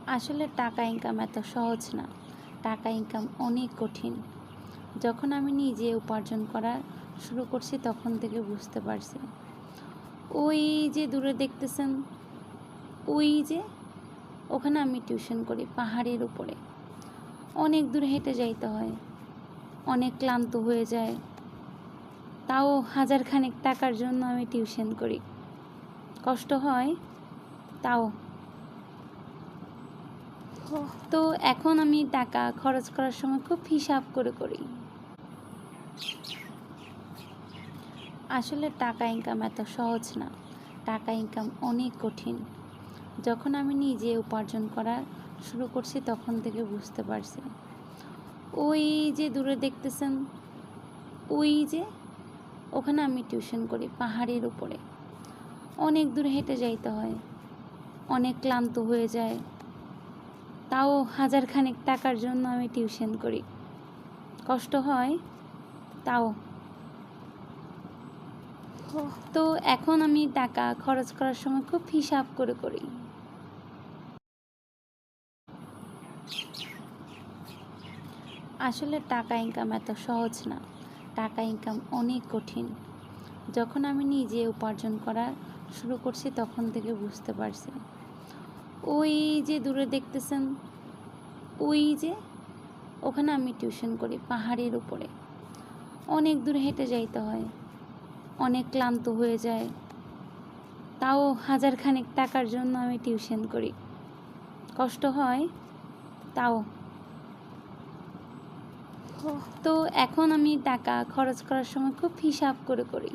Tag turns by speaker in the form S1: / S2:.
S1: আসলে টাকা ইনকাম এত সহজ না। টাকা ইনকাম অনেক কঠিন। যখন আমি নিজে উপার্জন করা শুরু করছি তখন থেকে বুঝতে পারছি। ওই যে দূরে দেখতেছেন, ওই যে ওখানে আমি টিউশন করি পাহাড়ের উপরে। অনেক দূর হেঁটে যাইতে হয়, অনেক ক্লান্ত হয়ে যায়, তাও হাজারখানেক টাকার জন্য আমি টিউশন করি। কষ্ট হয় তাও। তো এখন আমি টাকা খরচ করার সময় খুব হিসাব করে করি। আসলে টাকা ইনকাম এত সহজ না। টাকা ইনকাম অনেক কঠিন। যখন আমি নিজে উপার্জন করা শুরু করছি তখন থেকে বুঝতে পারছি। ওই যে দূরে দেখতেছেন, ওই যে ওখানে আমি টিউশন করি পাহাড়ের উপরে। অনেক দূর হেঁটে যাইতে হয়, অনেক ক্লান্ত হয়ে যায়, তাও হাজারখানেক টাকার জন্য আমি টিউশন করি। কষ্ট হয় তাও। তো এখন আমি টাকা খরচ করার সময় খুব হিসাব করে করি। আসলে টাকা ইনকাম এত সহজ না। টাকা ইনকাম অনেক কঠিন। যখন আমি নিজে উপার্জন করা শুরু করছি তখন থেকে বুঝতে পারছি। ওই যে দূরে দেখতেছেন, ওই যে ওখানে আমি টিউশন করি পাহাড়ের উপরে। অনেক দূর হেঁটে যাইতে হয়, অনেক ক্লান্ত হয়ে যায়, তাও হাজারখানেক টাকার জন্য আমি টিউশন করি। কষ্ট হয় তাও। তো এখন আমি টাকা খরচ করার সময় খুব হিসাব করে করি।